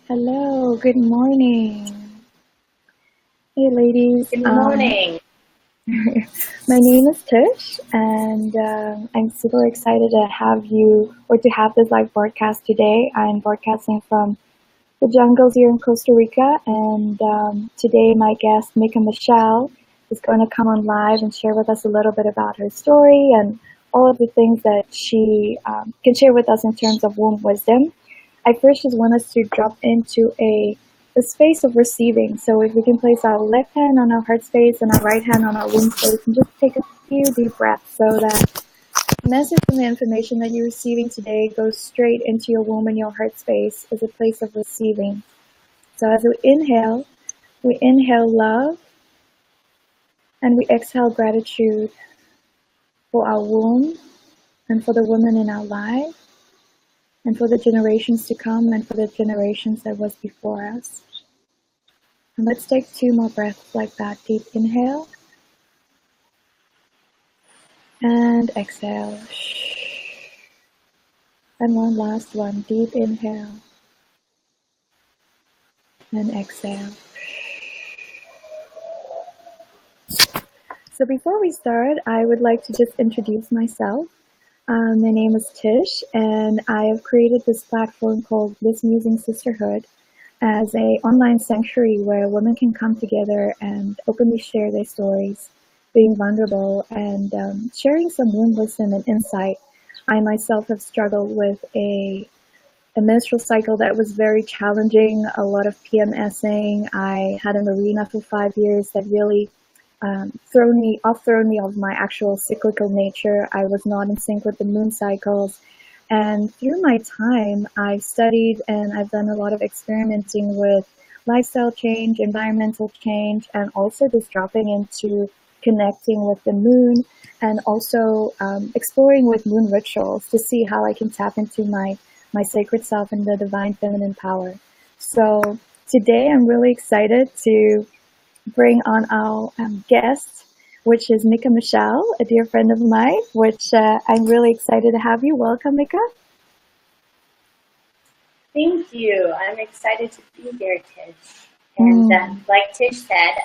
Hello, good morning. Hey, ladies. Good morning. My name is Tish, and I'm super excited to have you or to have this live broadcast today. I'm broadcasting from the jungles here in Costa Rica, and today my guest, Mica Michelle, is going to come on live and share with us a little bit about her story and all of the things that she can share with us in terms of womb wisdom. I first just want us to drop into a space of receiving. So if we can place our left hand on our heart space and our right hand on our womb space and just take a few deep breaths so that the message and the information that you're receiving today goes straight into your womb and your heart space as a place of receiving. So as we inhale love and we exhale gratitude for our womb and for the women in our life, and for the generations to come, and for the generations that was before us. And let's take 2 more breaths like that. Deep inhale. And exhale. And one last one. Deep inhale. And exhale. So before we start, I would like to just introduce myself. My name is Tish, and I have created this platform called Bliss, Musings, Sisterhood as an online sanctuary where women can come together and openly share their stories, being vulnerable and sharing some womb wisdom and insight. I myself have struggled with a menstrual cycle that was very challenging, a lot of PMSing. I had a marina for 5 years that really thrown me off my actual cyclical nature. I was not in sync with the moon cycles. And through my time, I've studied and I've done a lot of experimenting with lifestyle change, environmental change, and also just dropping into connecting with the moon and also exploring with moon rituals to see how I can tap into my sacred self and the divine feminine power. So today I'm really excited to bring on our guest, which is Mica Michelle, a dear friend of mine, which I'm really excited to have you. Welcome, Mica. Thank you. I'm excited to be here, Tish. And like Tish said,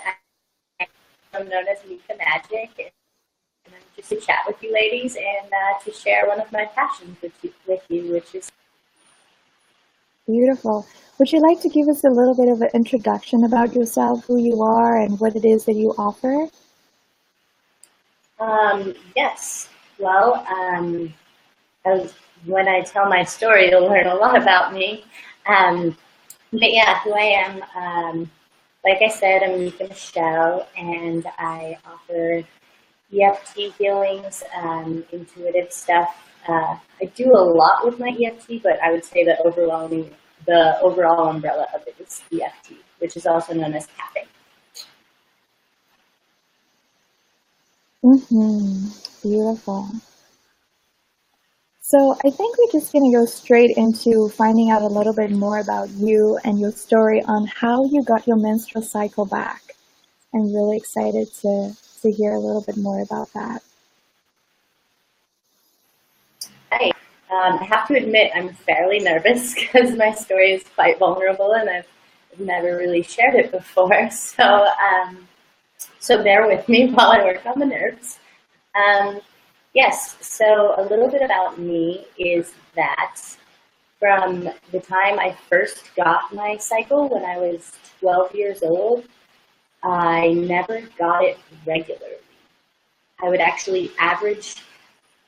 I'm known as Mica Magic, and I'm just to chat with you ladies and to share one of my passions with you, which is beautiful. Would you like to give us a little bit of an introduction about yourself, who you are, and what it is that you offer? Yes. Well, when I tell my story, you'll learn a lot about me. But yeah, who I am, like I said, I'm Mica Michelle, and I offer EFT healings, intuitive stuff. I do a lot with my EFT, but I would say the overall umbrella of it is EFT, which is also known as tapping. Beautiful. So I think we're just going to go straight into finding out a little bit more about you and your story on how you got your menstrual cycle back. I'm really excited to hear a little bit more about that. Hi. I have to admit I'm fairly nervous because my story is quite vulnerable and I've never really shared it before. So bear with me while I work on the nerves. Yes, so a little bit about me is that from the time I first got my cycle when I was 12 years old, I never got it regularly. I would actually average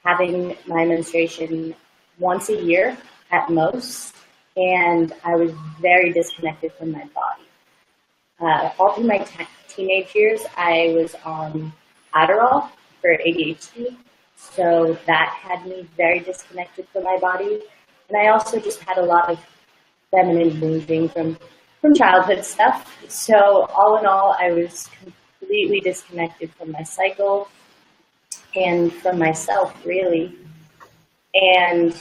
having my menstruation once a year at most, and I was very disconnected from my body. All through my teenage years, I was on Adderall for ADHD, so that had me very disconnected from my body. And I also just had a lot of feminine wounding from childhood stuff. So all in all, I was completely disconnected from my cycle and from myself, really. And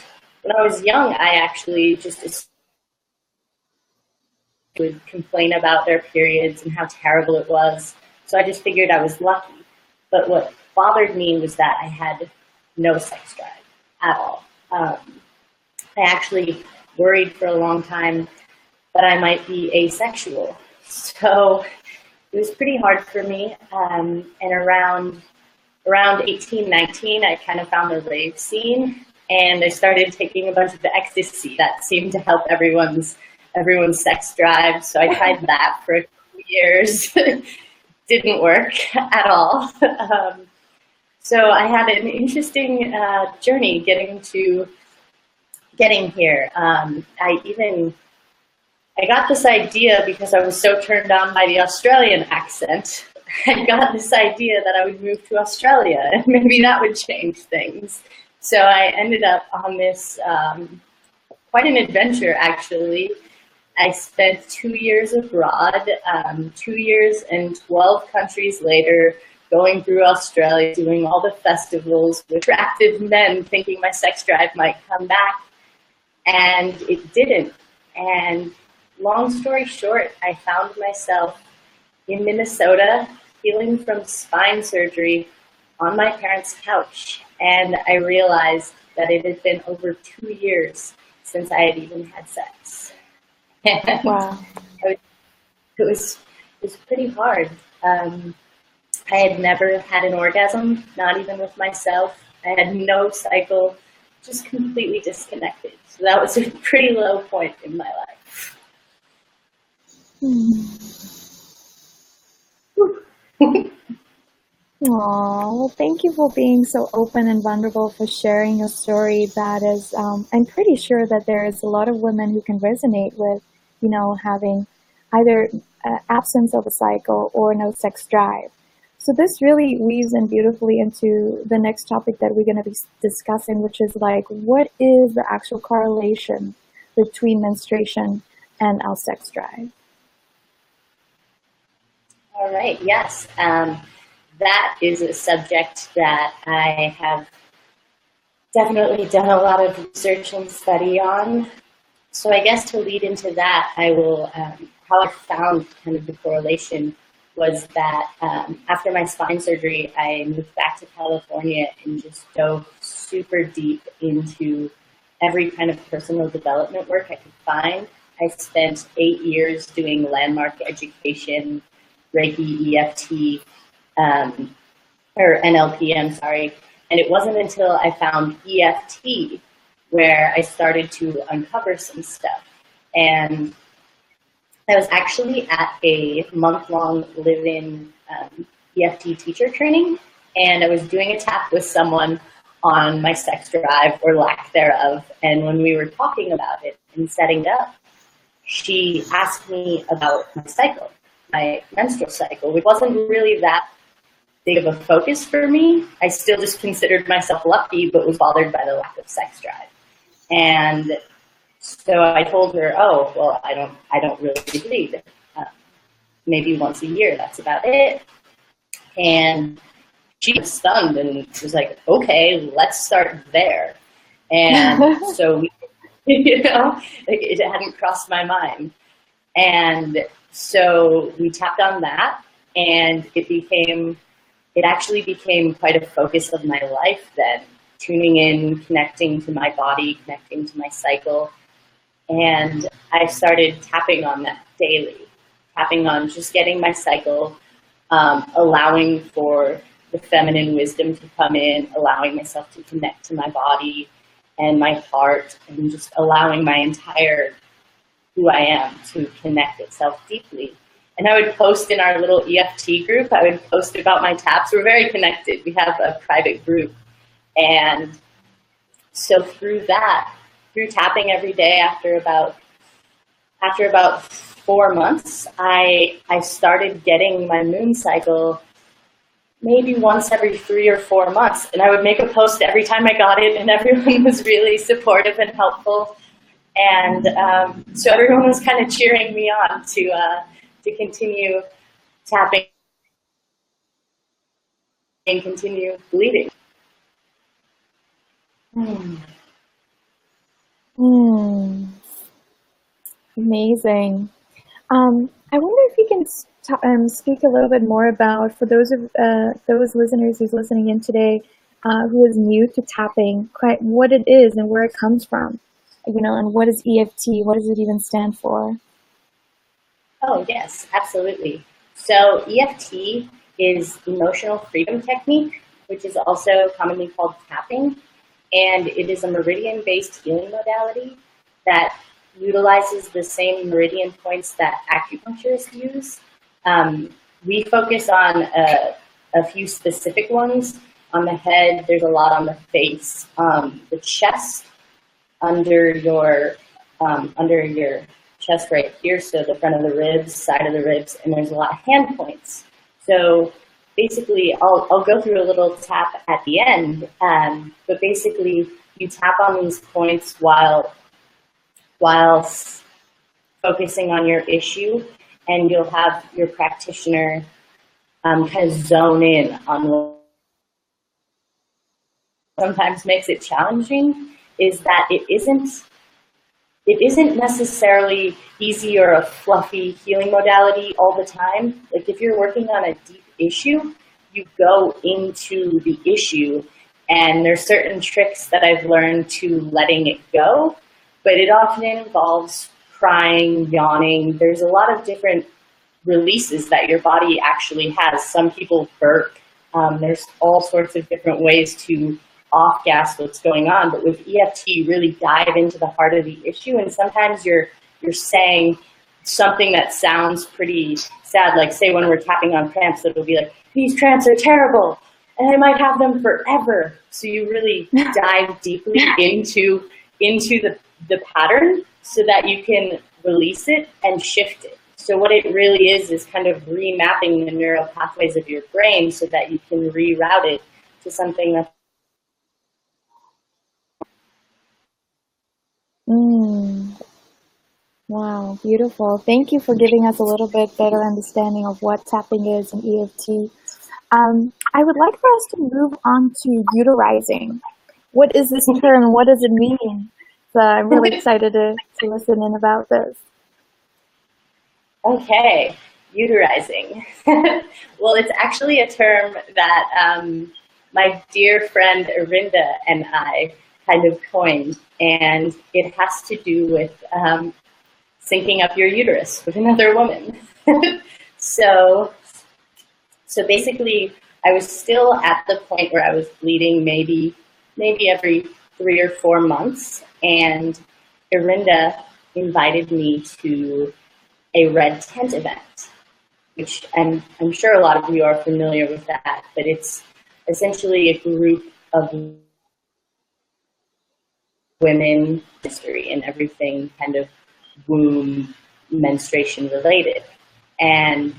when I was young, I actually just would complain about their periods and how terrible it was. So I just figured I was lucky. But what bothered me was that I had no sex drive at all. I actually worried for a long time that I might be asexual. So it was pretty hard for me. And around 18, 19, I kind of found the rave scene, and I started taking a bunch of the ecstasy that seemed to help everyone's sex drive. So I tried that for a few years. Didn't work at all. So I had an interesting journey getting here. I got this idea because I was so turned on by the Australian accent. I got this idea that I would move to Australia and maybe that would change things. So I ended up on this, quite an adventure actually. I spent 2 years abroad, 2 years and 12 countries later, going through Australia, doing all the festivals with attractive men, thinking my sex drive might come back, and it didn't. And long story short, I found myself in Minnesota, healing from spine surgery on my parents' couch. And I realized that it had been over 2 years since I had even had sex. And Wow. it was pretty hard. I had never had an orgasm, not even with myself. I had no cycle, just completely disconnected. So that was a pretty low point in my life. Aw, well, thank you for being so open and vulnerable, for sharing a story that is, I'm pretty sure that there is a lot of women who can resonate with, having either absence of a cycle or no sex drive. So this really weaves in beautifully into the next topic that we're going to be discussing, which is like, what is the actual correlation between menstruation and our sex drive? All right, yes. That is a subject that I have definitely done a lot of research and study on. So I guess to lead into that, I will, how I found kind of the correlation was that after my spine surgery, I moved back to California and just dove super deep into every kind of personal development work I could find. I spent 8 years doing landmark education, Reiki, EFT, or NLP, I'm sorry. And it wasn't until I found EFT where I started to uncover some stuff. And I was actually at a month-long live-in EFT teacher training, and I was doing a tap with someone on my sex drive or lack thereof. And when we were talking about it and setting it up, she asked me about my cycle, my menstrual cycle, which wasn't really that big of a focus for me. I still just considered myself lucky, but was bothered by the lack of sex drive. And so I told her, oh, well, I don't really bleed. Maybe once a year, that's about it. And she was stunned and was like, okay, let's start there. And so, it hadn't crossed my mind. And so we tapped on that, and it actually became quite a focus of my life then, tuning in, connecting to my body, connecting to my cycle. And I started tapping on that daily, tapping on just getting my cycle, allowing for the feminine wisdom to come in, allowing myself to connect to my body and my heart, and just allowing my entire who I am to connect itself deeply. And I would post in our little EFT group, I would post about my taps. We're very connected. We have a private group. And so through tapping every day after about 4 months, I started getting my moon cycle maybe once every 3 or 4 months. And I would make a post every time I got it, and everyone was really supportive and helpful. And so everyone was kind of cheering me on to continue tapping and continue bleeding. Amazing. I wonder if you can speak a little bit more about, for those listeners who's listening in today, who is new to tapping, quite what it is and where it comes from, and what is EFT? What does it even stand for? Oh, yes, absolutely. So EFT is emotional freedom technique, which is also commonly called tapping, and it is a meridian-based healing modality that utilizes the same meridian points that acupuncturists use. We focus on a few specific ones. On the head, there's a lot on the face, the chest, under your chest right here, so the front of the ribs, side of the ribs, and there's a lot of hand points. So basically, I'll go through a little tap at the end, but basically you tap on these points while focusing on your issue, and you'll have your practitioner kind of zone in on what sometimes makes it challenging is that it isn't necessarily easy or a fluffy healing modality all the time. Like if you're working on a deep issue, you go into the issue, and there's certain tricks that I've learned to letting it go, but it often involves crying, yawning. There's a lot of different releases that your body actually has. Some people burp. There's all sorts of different ways to off-gas what's going on, but with EFT, you really dive into the heart of the issue, and sometimes you're saying something that sounds pretty sad, like say when we're tapping on cramps, it'll be like, these cramps are terrible, and I might have them forever. So you really dive deeply into the pattern so that you can release it and shift it. So what it really is kind of remapping the neural pathways of your brain so that you can reroute it to something that's Wow, beautiful. Thank you for giving us a little bit better understanding of what tapping is in EFT. I would like for us to move on to uterizing. What is this term? What does it mean? So I'm really excited to listen in about this. Okay, uterizing. Well, it's actually a term that my dear friend Arinda and I kind of coined, and it has to do with syncing up your uterus with another woman. So basically, I was still at the point where I was bleeding maybe every 3 or 4 months, and Arinda invited me to a red tent event, which I'm sure a lot of you are familiar with that, but it's essentially a group of women, history and everything kind of womb menstruation related. And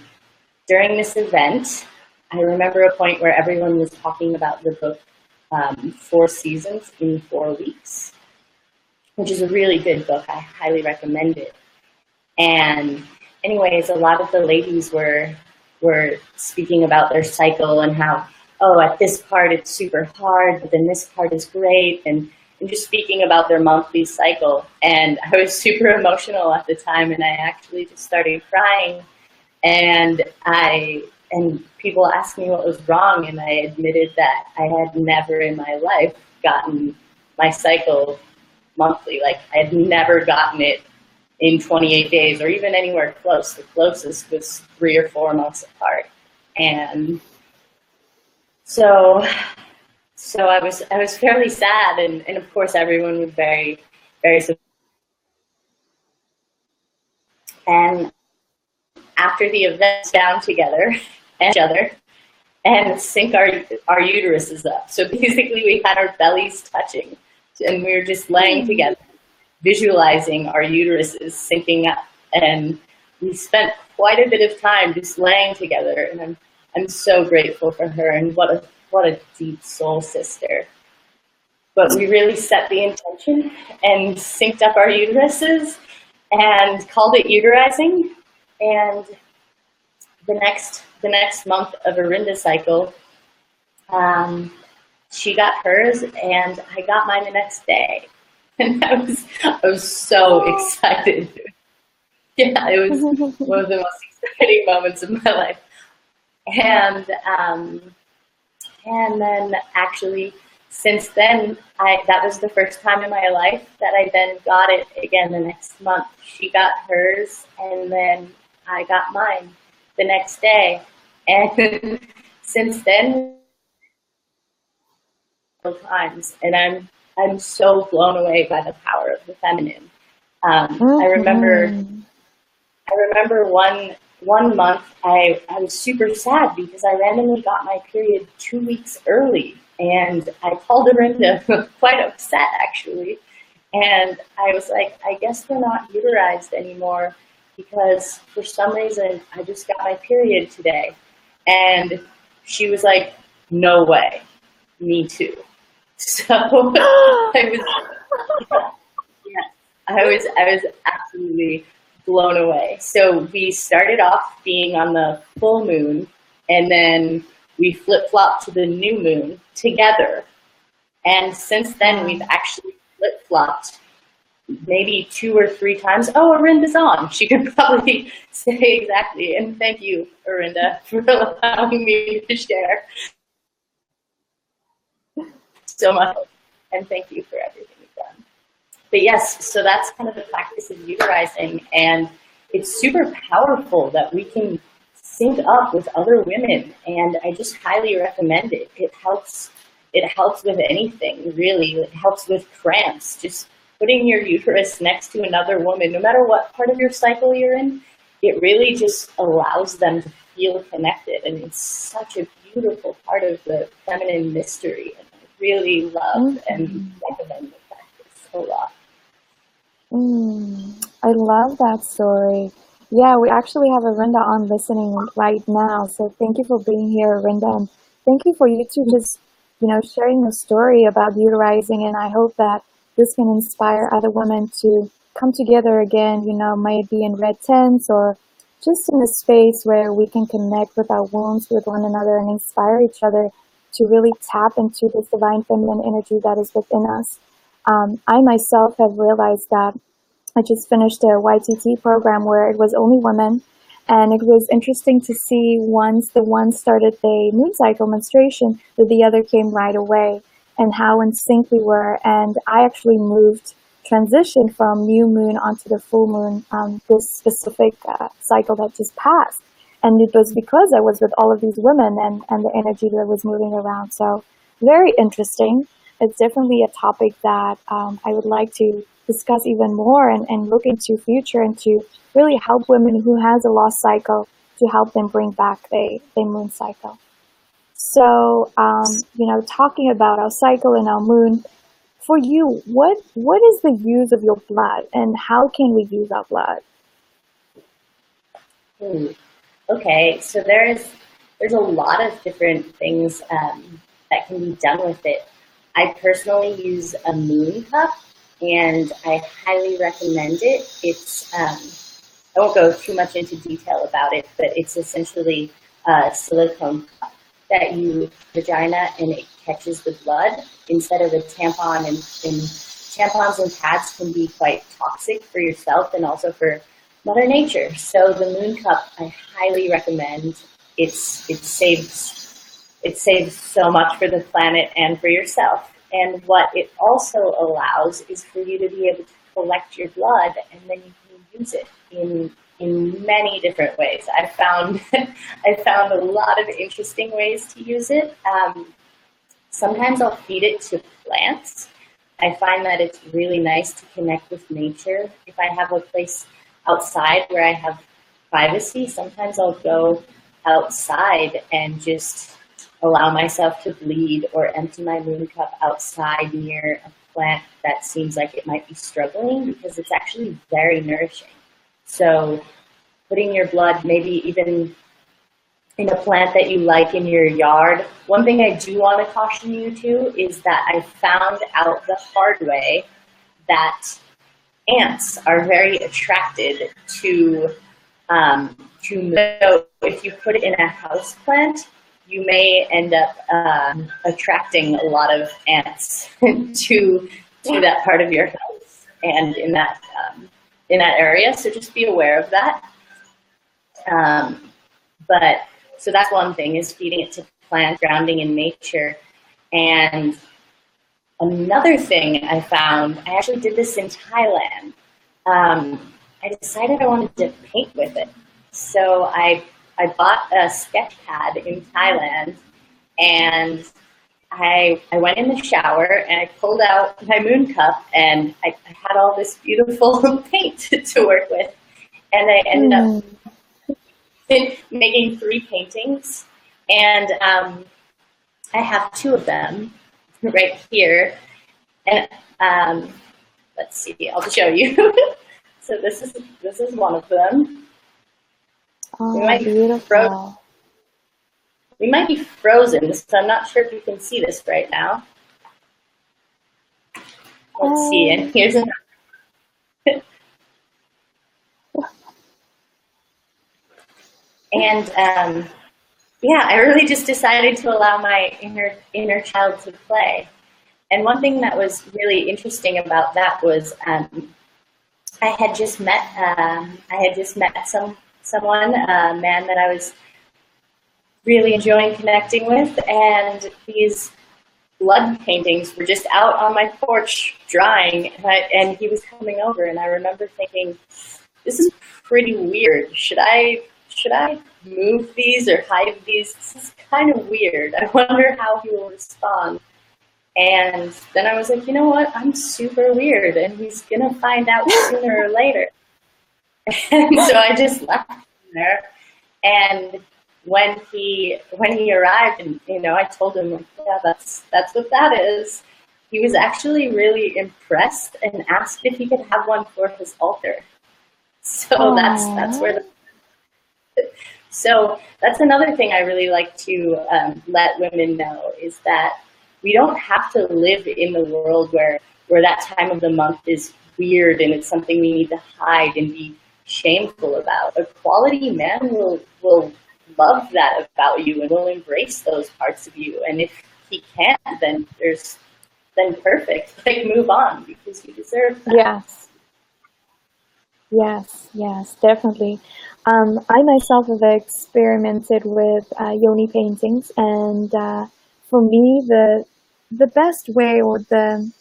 during this event, I remember a point where everyone was talking about the book 4 Seasons in 4 Weeks, which is a really good book. I highly recommend it. And anyways, a lot of the ladies were speaking about their cycle and how, oh, at this part it's super hard, but then this part is great, and just speaking about their monthly cycle. And I was super emotional at the time, and I actually just started crying. And people asked me what was wrong, and I admitted that I had never in my life gotten my cycle monthly. Like I had never gotten it in 28 days or even anywhere close. The closest was 3 or 4 months apart. And so I was fairly sad, and of course everyone was very, very supportive. And after the event, down together and each other and sync our uteruses up. So basically we had our bellies touching, and we were just laying together, visualizing our uteruses syncing up, and we spent quite a bit of time just laying together, and I'm so grateful for her, and what a deep soul sister. But we really set the intention and synced up our uteruses and called it Uterizing. And the next month of Arinda's cycle, she got hers and I got mine the next day. And I was so excited. Yeah, it was one of the most exciting moments of my life. And then actually since then, that was the first time in my life that I then got it again the next month. She got hers, and then I got mine the next day. And since then, times, and I'm so blown away by the power of the feminine. I remember one month I was super sad because I randomly got my period 2 weeks early, and I called Arinda quite upset actually, and I was like, I guess we're not uterized anymore because for some reason I just got my period today, and she was like, no way, me too. So I was, yeah, I was absolutely blown away. So we started off being on the full moon, and then we flip-flopped to the new moon together. And since then, we've actually flip-flopped maybe 2 or 3 times. Oh, Arinda's on. She could probably say exactly. And thank you, Arinda, for allowing me to share so much. And thank you for everything you've done. But yes, so that's kind of the practice of uterizing, and it's super powerful that we can sync up with other women, and I just highly recommend it. It helps with anything, really. It helps with cramps. Just putting your uterus next to another woman, no matter what part of your cycle you're in, it really just allows them to feel connected, and it's such a beautiful part of the feminine mystery, and I really love and recommend the practice a lot. I love that story. Yeah, we actually have Arinda on listening right now. So thank you for being here, Arinda. And thank you for you two just, sharing your story about uterizing. And I hope that this can inspire other women to come together again, might it be in red tents or just in a space where we can connect with our wombs with one another and inspire each other to really tap into this divine feminine energy that is within us. I myself have realized that I just finished a YTT program where it was only women, and it was interesting to see once the one started the moon cycle menstruation, that the other came right away, and how in sync we were. And I actually transitioned from new moon onto the full moon, this specific cycle that just passed. And it was because I was with all of these women and the energy that was moving around. So very interesting. It's definitely a topic that I would like to discuss even more and look into future, and to really help women who has a lost cycle, to help them bring back the moon cycle. So, talking about our cycle and our moon, for you, what is the use of your blood, and how can we use our blood? Okay, so there's a lot of different things that can be done with it. I personally use a moon cup, and I highly recommend it. It's I won't go too much into detail about it, but it's essentially a silicone cup that you vagina, and it catches the blood instead of a tampon. And tampons and pads can be quite toxic for yourself and also for Mother Nature. So the moon cup, I highly recommend. It saves so much for the planet and for yourself. And what it also allows is for you to be able to collect your blood, and then you can use it in many different ways. I found a lot of interesting ways to use it. Sometimes I'll feed it to plants. I find that it's really nice to connect with nature. If I have a place outside where I have privacy, sometimes I'll go outside and just allow myself to bleed or empty my moon cup outside near a plant that seems like it might be struggling, because it's actually very nourishing. So putting your blood maybe even in a plant that you like in your yard. One thing I do want to caution you to is that I found out the hard way that ants are very attracted to so if you put it in a house plant, you may end up attracting a lot of ants to that part of your house and in that area. So just be aware of that. But so that's one thing, is feeding it to plants, grounding in nature. And another thing I found, I actually did this in Thailand. I decided I wanted to paint with it. so I bought a sketch pad in Thailand, and I went in the shower and I pulled out my moon cup, and I had all this beautiful paint to work with, and I ended up making 3 paintings, and I have 2 of them right here, and let's see, I'll show you. So this is one of them. Oh, beautiful. We might be frozen, so I'm not sure if you can see this right now. Let's see, and here's another. And yeah, I really just decided to allow my inner child to play. And one thing that was really interesting about that was I had just met someone, a man that I was really enjoying connecting with, and these blood paintings were just out on my porch drying, and he was coming over, and I remember thinking, this is pretty weird. Should I move these or hide these? This is kind of weird. I wonder how he will respond. And then I was like, you know what? I'm super weird, and he's gonna find out sooner or later. And so I just left him there. And when he arrived, and I told him, like, yeah, that's what that is. He was actually really impressed and asked if he could have one for his altar. So that's where so that's another thing I really like to let women know, is that we don't have to live in the world where that time of the month is weird and it's something we need to hide and be shameful about. A quality man will love that about you and will embrace those parts of you. And if he can't, then perfect. Like, move on, because you deserve that. Yes, definitely. I myself have experimented with Yoni paintings, and for me, the best way, or the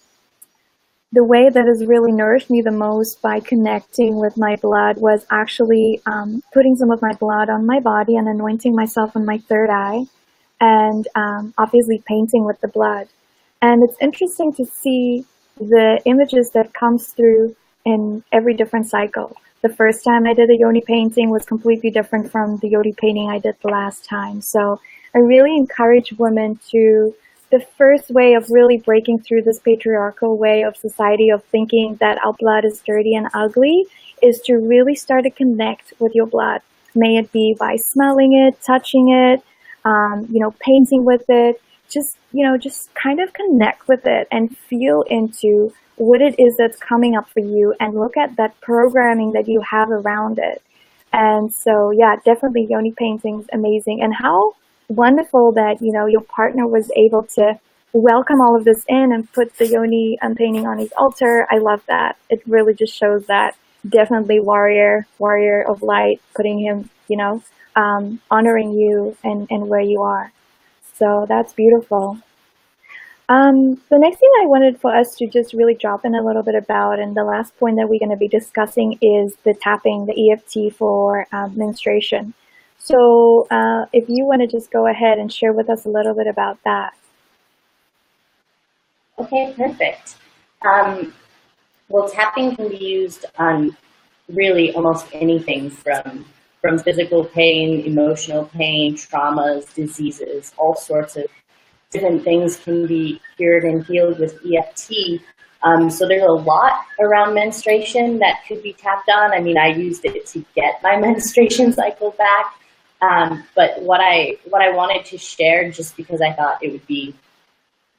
way that has really nourished me the most by connecting with my blood, was actually putting some of my blood on my body and anointing myself on my third eye, and obviously painting with the blood. And it's interesting to see the images that comes through in every different cycle. The first time I did a Yoni painting was completely different from the Yoni painting I did the last time. So I really encourage women to, the first way of really breaking through this patriarchal way of society of thinking that our blood is dirty and ugly, is to really start to connect with your blood. May it be by smelling it, touching it, painting with it, just kind of connect with it and feel into what it is that's coming up for you, and look at that programming that you have around it. And so, yeah, definitely Yoni paintings, amazing. And how wonderful that, your partner was able to welcome all of this in and put the Yoni painting on his altar. I love that. It really just shows that definitely warrior of light, putting him, honoring you and where you are. So that's beautiful. The next thing I wanted for us to just really drop in a little bit about, and the last point that we're going to be discussing, is the tapping, the EFT for menstruation. So if you want to just go ahead and share with us a little bit about that. Okay, perfect. Well, tapping can be used on really almost anything from physical pain, emotional pain, traumas, diseases, all sorts of different things can be cured and healed with EFT. So there's a lot around menstruation that could be tapped on. I mean, I used it to get my menstruation cycle back. But what I wanted to share, just because I thought it would be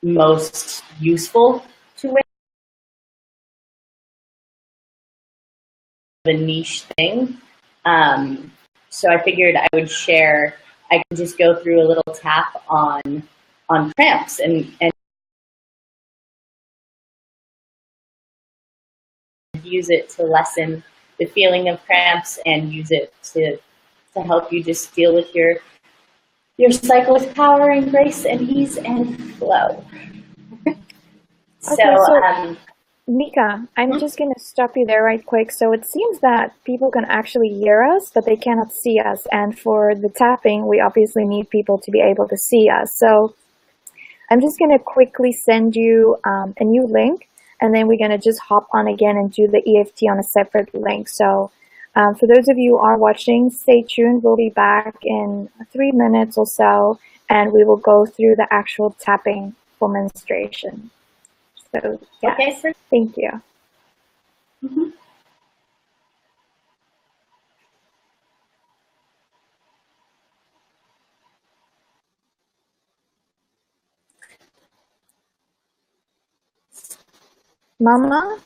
most useful to women, the niche thing. So I figured I would share. I can just go through a little tap on cramps and use it to lessen the feeling of cramps, and use it to help you just deal with your cycle with power and grace and ease and flow. Mika, I'm just going to stop you there right quick. So it seems that people can actually hear us, but they cannot see us. And for the tapping, we obviously need people to be able to see us. So I'm just going to quickly send you a new link, and then we're going to just hop on again and do the EFT on a separate link. So for those of you who are watching, stay tuned. We'll be back in 3 minutes or so, and we will go through the actual tapping for menstruation. So, yes, okay, thank you. Mm-hmm. Mama?